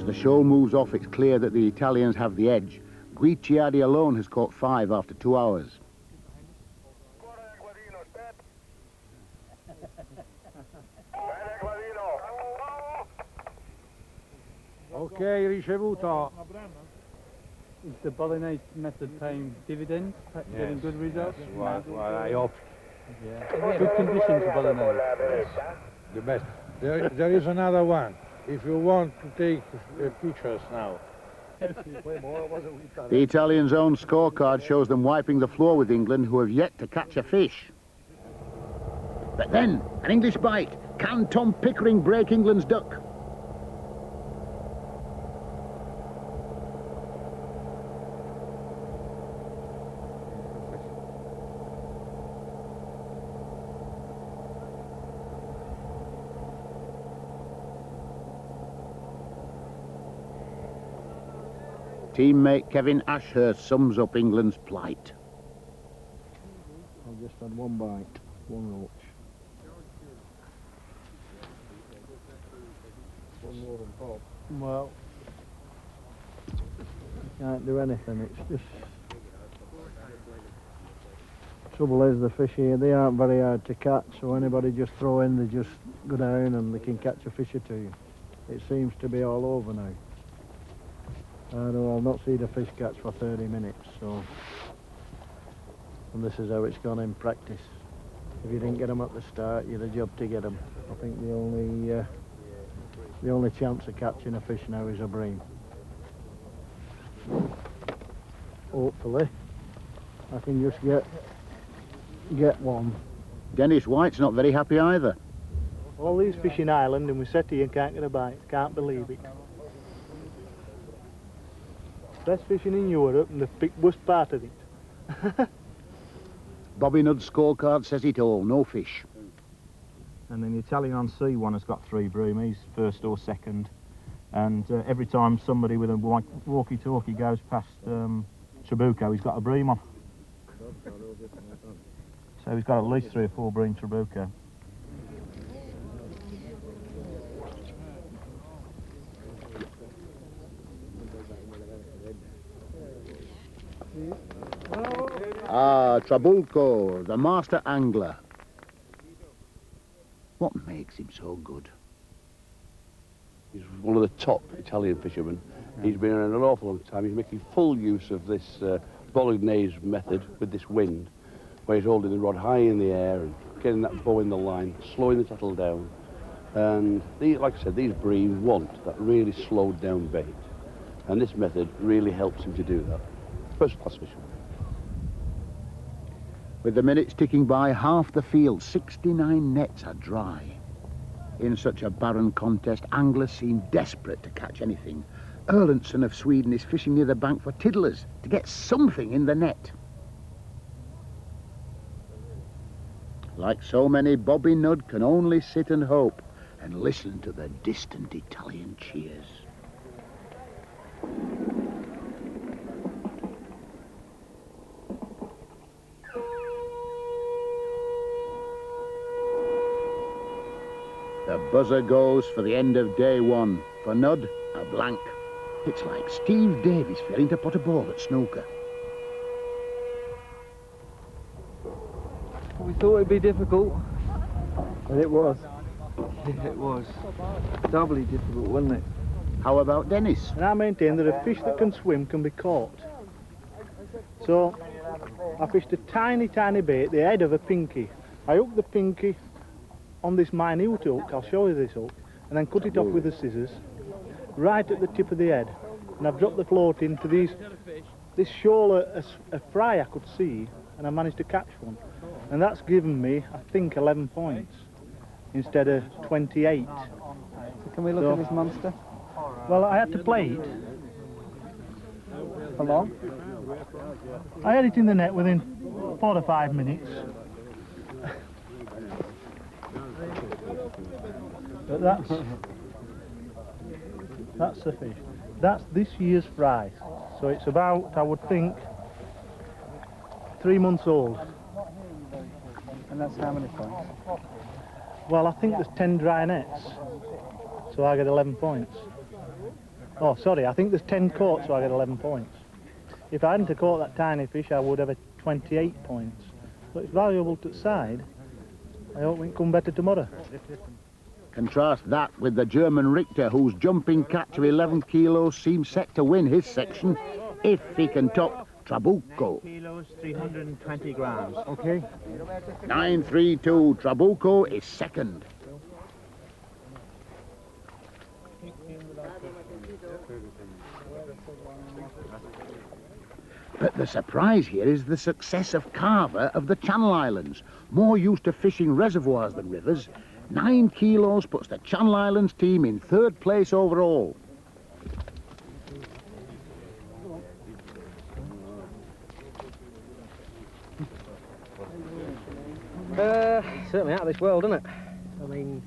the show moves off, it's clear that the Italians have the edge. Guicciardi alone has caught 5 after 2 hours. Ok, ricevuto. Is the Bolognese method paying dividends, getting good results? That's what I hope. Yeah. Good conditions for Bolognese. The best. There is another one. If you want to take pictures now. The Italians' own scorecard shows them wiping the floor with England, who have yet to catch a fish. But then, an English bite. Can Tom Pickering break England's duck? Teammate Kevin Ashurst sums up England's plight. I've just had one bite, one roach. One more than Bob. Well, you can't do anything, it's just... Trouble is, the fish here, they aren't very hard to catch, so anybody just throw in, they just go down and they can catch a fish or two. It seems to be all over now. I've not seen a fish catch for 30 minutes, so... And this is how it's gone in practice. If you didn't get them at the start, you'd a job to get them. I think the only chance of catching a fish now is a bream. Hopefully, I can just get one. Dennis White's not very happy either. All these fish in Ireland and we sit here and can't get a bite. Can't believe it. Best fishing in Europe and the worst part of it. Bobby Nudd's scorecard says it all, no fish. And then the Italian on C1 has got 3 bream, he's first or second. And every time somebody with a walkie-talkie goes past Trabuco, he's got a bream on. So he's got at least 3 or 4 bream Trabuco. Ah, Trabuco, the master angler. What makes him so good? He's one of the top Italian fishermen. He's been around an awful long time. He's making full use of this Bolognese method with this wind, where he's holding the rod high in the air and getting that bow in the line, slowing the turtle down. And like I said, these bream want that really slowed down bait. And this method really helps him to do that. First class fisherman. With the minutes ticking by, half the field, 69 nets are dry. In such a barren contest, anglers seem desperate to catch anything. Erlandsson of Sweden is fishing near the bank for tiddlers to get something in the net. Like so many, Bobby Nudd can only sit and hope and listen to the distant Italian cheers. The buzzer goes for the end of day 1. For Nudd, a blank. It's like Steve Davis failing to put a ball at snooker. We thought it'd be difficult. And it was. It was. Doubly difficult, wasn't it? How about Dennis? And I maintain that a fish that can swim can be caught. So, I fished a tiny, tiny bait, the head of a pinky. I hooked the pinky on this minute hook, I'll show you this hook, and then cut it off with the scissors, right at the tip of the head. And I've dropped the float into this shoal of fry I could see, and I managed to catch one. And that's given me, I think, 11 points instead of 28. So can we look at this monster? Well, I had to play it. How long? I had it in the net within 4 to 5 minutes. But that's the fish. That's this year's fry. So it's about, I would think, 3 months old. And that's how many points? Well, I think there's 10 dry nets. So I get 11 points. Oh, sorry, I think there's 10 caught, so I get 11 points. If I hadn't have caught that tiny fish, I would have 28 points. But it's valuable to the side. I hope it can come better tomorrow. Contrast that with the German Richter, whose jumping catch of 11 kilos seems set to win his section if he can top Trabucco. 9 kilos, 320 grams. Okay. 932, Trabucco is second. But the surprise here is the success of Carver of the Channel Islands. More used to fishing reservoirs than rivers, 9 kilos puts the Channel Islands team in third place overall. Certainly out of this world, isn't it? I mean,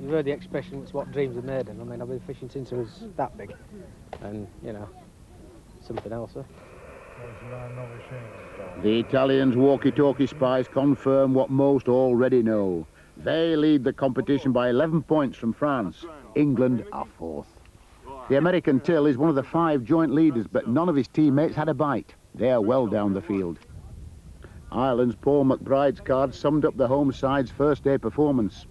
you've heard the expression, it's what dreams are made of. I mean, I've been fishing since I was that big. And, you know, something else, huh? The Italians' walkie-talkie spies confirm what most already know. They lead the competition by 11 points from France. England are fourth. The American Till is one of the 5 joint leaders, but none of his teammates had a bite. They are well down the field. Ireland's Paul McBride's card summed up the home side's first day performance.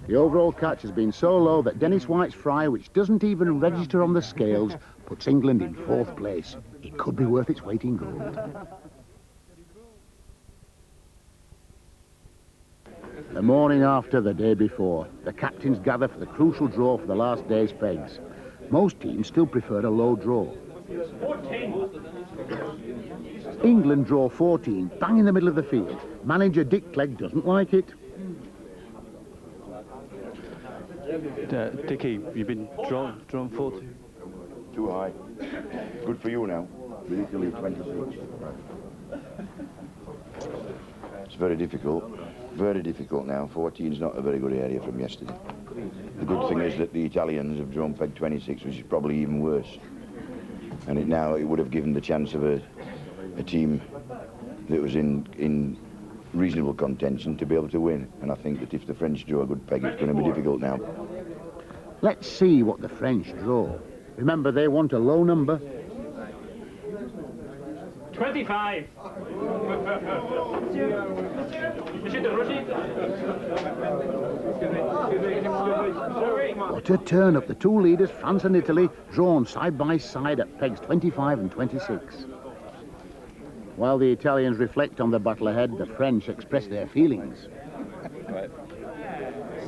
The overall catch has been so low that Dennis White's fry, which doesn't even register on the scales, puts England in 4th place. It could be worth its weight in gold. The morning after the day before, the captains gather for the crucial draw for the last day's pegs. Most teams still prefer a low draw. 14. England draw 14, bang in the middle of the field. Manager Dick Clegg doesn't like it. Dickie, you've been drawn 14. Too high. Good for you now. Ridiculously 26. It's very difficult. Very difficult now. 14's not a very good area from yesterday. The good thing is that the Italians have drawn peg 26, which is probably even worse. And it would have given the chance of a team that was in reasonable contention to be able to win. And I think that if the French draw a good peg, it's going to be difficult now. Let's see what the French draw. Remember, they want a low number. 25. What a turn up. The 2 leaders, France and Italy, drawn side by side at pegs 25 and 26. While the Italians reflect on the battle ahead, the French express their feelings. Ouais.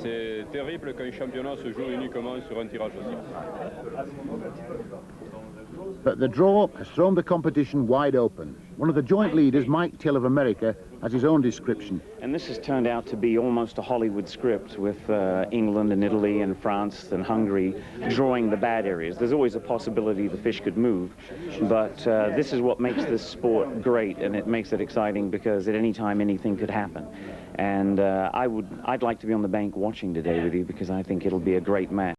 C'est terrible qu'un championnat se joue uniquement sur un tirage aussi. But the draw has thrown the competition wide open. One of the joint leaders, Mike Till of America, has his own description. And this has turned out to be almost a Hollywood script with England and Italy and France and Hungary drawing the bad areas. There's always a possibility the fish could move, but this is what makes this sport great, and it makes it exciting because at any time anything could happen. And I'd like to be on the bank watching today with you because I think it'll be a great match.